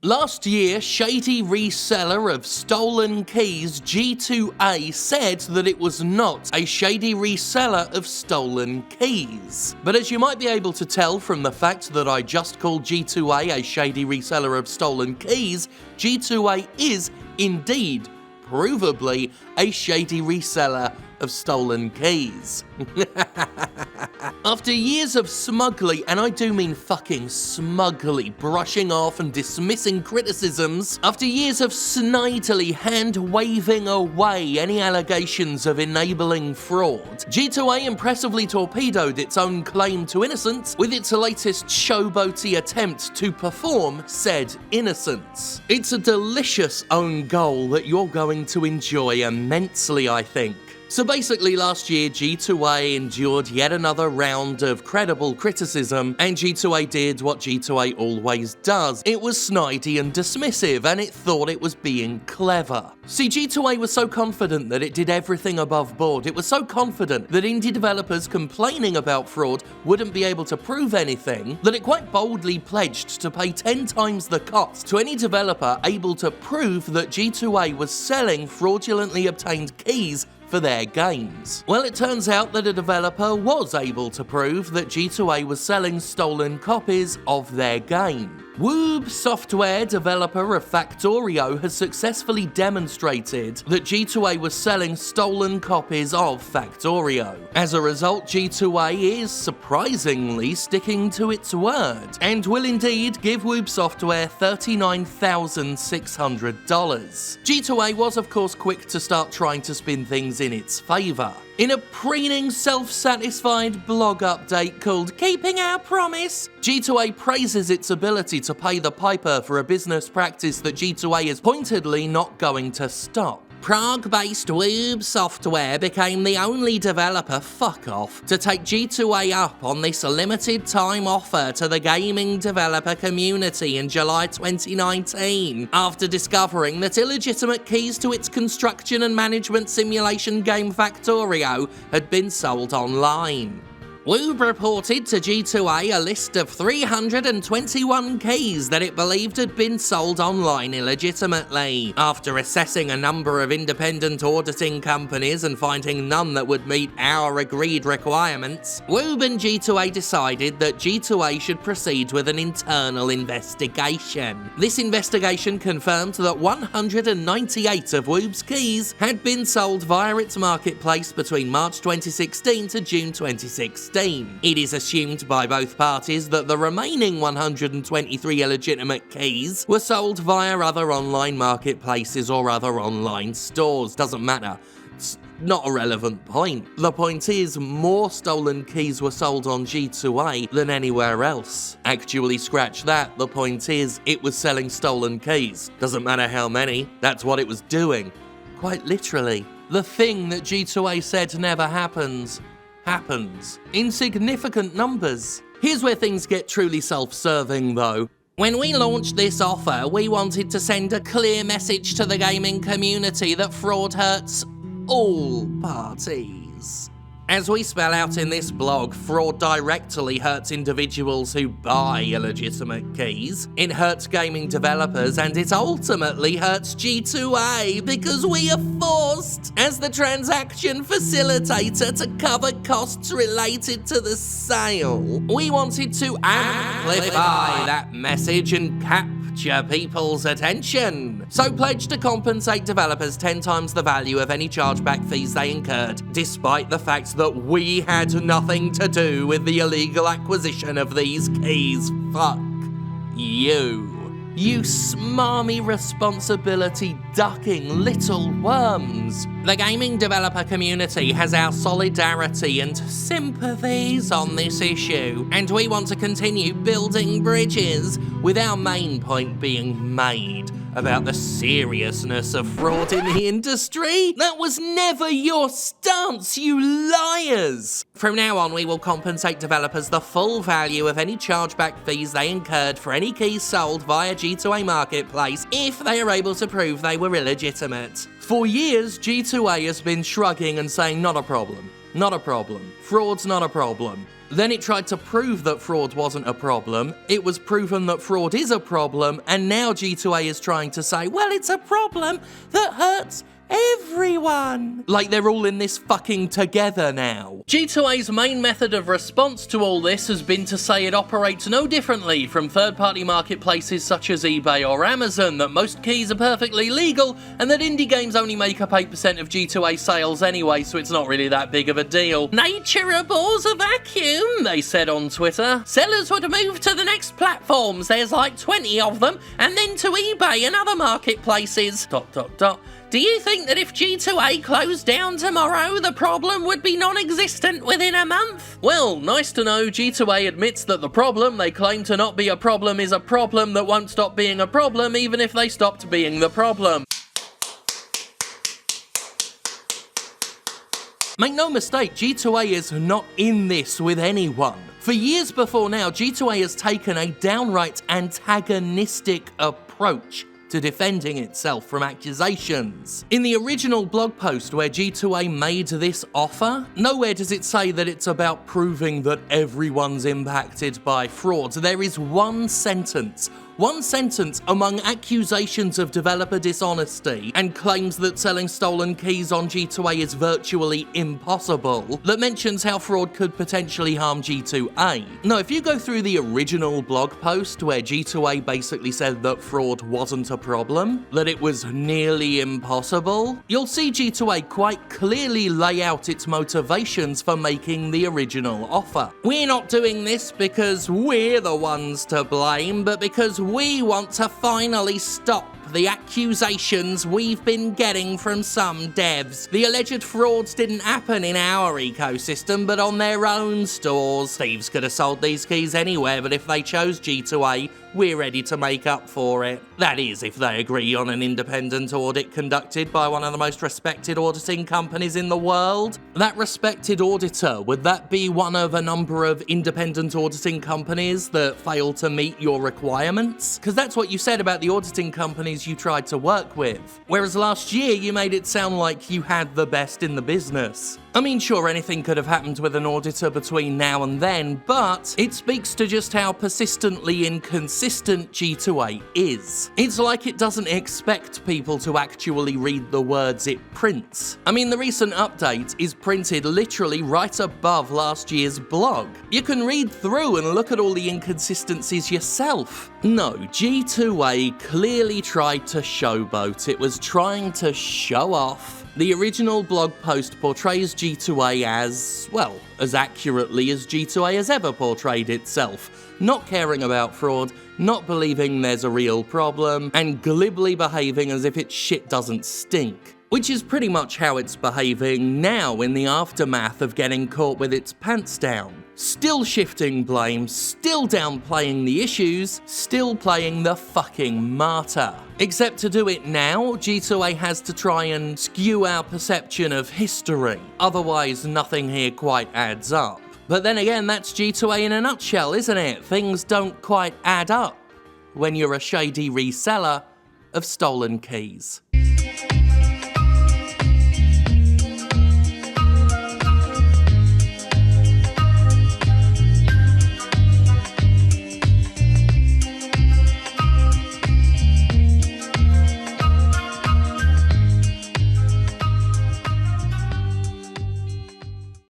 Last year, shady reseller of stolen keys G2A said that it was not a shady reseller of stolen keys. But as you might be able to tell from the fact that I just called G2A a shady reseller of stolen keys, G2A is indeed, provably, a shady reseller of stolen keys. After years of smugly, and I do mean fucking smugly, brushing off and dismissing criticisms, after years of snidely hand-waving away any allegations of enabling fraud, G2A impressively torpedoed its own claim to innocence with its latest showboaty attempt to perform said innocence. It's a delicious own goal that you're going to enjoy immensely, I think. So basically last year, G2A endured yet another round of credible criticism, and G2A did what G2A always does. It was snidey and dismissive, and it thought it was being clever. See, G2A was so confident that it did everything above board. It was so confident that indie developers complaining about fraud wouldn't be able to prove anything, that it quite boldly pledged to pay 10 times the cost to any developer able to prove that G2A was selling fraudulently obtained keys for their games. Well, it turns out that a developer was able to prove that G2A was selling stolen copies of their game. Woob software developer of Factorio has successfully demonstrated that G2A was selling stolen copies of Factorio. As a result, G2A is surprisingly sticking to its word, and will indeed give Woob Software $39,600. G2A was of course quick to start trying to spin things in its favour. In a preening, self-satisfied blog update called Keeping Our Promise, G2A praises its ability to pay the piper for a business practice that G2A is pointedly not going to stop. Prague-based Woob Software became the only developer, fuck off, to take G2A up on this limited time offer to the gaming developer community in July 2019, after discovering that illegitimate keys to its construction and management simulation game Factorio had been sold online. Woob reported to G2A a list of 321 keys that it believed had been sold online illegitimately. After assessing a number of independent auditing companies and finding none that would meet our agreed requirements, Woob and G2A decided that G2A should proceed with an internal investigation. This investigation confirmed that 198 of Woob's keys had been sold via its marketplace between March 2016 to June 2016. It is assumed by both parties that the remaining 123 illegitimate keys were sold via other online marketplaces or other online stores. Doesn't matter. It's not a relevant point. The point is, more stolen keys were sold on G2A than anywhere else. Actually, scratch that. The point is, it was selling stolen keys. Doesn't matter how many. That's what it was doing. Quite literally. The thing that G2A said never happens in significant numbers. Here's where things get truly self-serving though. When we launched this offer, we wanted to send a clear message to the gaming community that fraud hurts all parties. As we spell out in this blog, fraud directly hurts individuals who buy illegitimate keys, it hurts gaming developers, and it ultimately hurts G2A because we are forced, as the transaction facilitator, to cover costs related to the sale. We wanted to amplify that message and capture people's attention, so pledged to compensate developers 10 times the value of any chargeback fees they incurred, despite the fact that we had nothing to do with the illegal acquisition of these keys. Fuck you. You smarmy responsibility ducking little worms. The gaming developer community has our solidarity and sympathies on this issue, and we want to continue building bridges, with our main point being made about the seriousness of fraud in the industry. That was never your stance, you liars! From now on, we will compensate developers the full value of any chargeback fees they incurred for any keys sold via G2A Marketplace if they are able to prove they were illegitimate. For years, G2A has been shrugging and saying, not a problem. Not a problem. Fraud's not a problem. Then it tried to prove that fraud wasn't a problem, it was proven that fraud is a problem, and now G2A is trying to say, well, it's a problem that hurts everyone. Like they're all in this fucking together now. G2A's main method of response to all this has been to say it operates no differently from third-party marketplaces such as eBay or Amazon, that most keys are perfectly legal, and that indie games only make up 8% of G2A sales anyway, so it's not really that big of a deal. Nature abhors a vacuum, they said on Twitter. Sellers would move to the next platforms, there's like 20 of them, and then to eBay and other marketplaces. ... Do you think that if G2A closed down tomorrow, the problem would be non-existent within a month? Well, nice to know G2A admits that the problem they claim to not be a problem is a problem that won't stop being a problem even if they stopped being the problem. Make no mistake, G2A is not in this with anyone. For years before now, G2A has taken a downright antagonistic approach to defending itself from accusations. In the original blog post where G2A made this offer, nowhere does it say that it's about proving that everyone's impacted by fraud. There is one sentence among accusations of developer dishonesty and claims that selling stolen keys on G2A is virtually impossible, that mentions how fraud could potentially harm G2A. Now, if you go through the original blog post where G2A basically said that fraud wasn't a problem, that it was nearly impossible, you'll see G2A quite clearly lay out its motivations for making the original offer. We're not doing this because we're the ones to blame, but because we want to finally stop the accusations we've been getting from some devs. The alleged frauds didn't happen in our ecosystem, but on their own stores. Thieves could have sold these keys anywhere, but if they chose G2A, we're ready to make up for it. That is, if they agree on an independent audit conducted by one of the most respected auditing companies in the world. That respected auditor, would that be one of a number of independent auditing companies that fail to meet your requirements? Because that's what you said about the auditing companies you tried to work with. Whereas last year, you made it sound like you had the best in the business. I mean, sure, anything could have happened with an auditor between now and then, but it speaks to just how persistently inconsistent G2A is. It's like it doesn't expect people to actually read the words it prints. I mean, the recent update is printed literally right above last year's blog. You can read through and look at all the inconsistencies yourself. No, G2A clearly tried to showboat. It was trying to show off. The original blog post portrays G2A as, well, as accurately as G2A has ever portrayed itself, not caring about fraud, not believing there's a real problem, and glibly behaving as if its shit doesn't stink. Which is pretty much how it's behaving now in the aftermath of getting caught with its pants down. Still shifting blame, still downplaying the issues, still playing the fucking martyr. Except to do it now, G2A has to try and skew our perception of history. Otherwise, nothing here quite adds up. But then again, that's G2A in a nutshell, isn't it? Things don't quite add up when you're a shady reseller of stolen keys.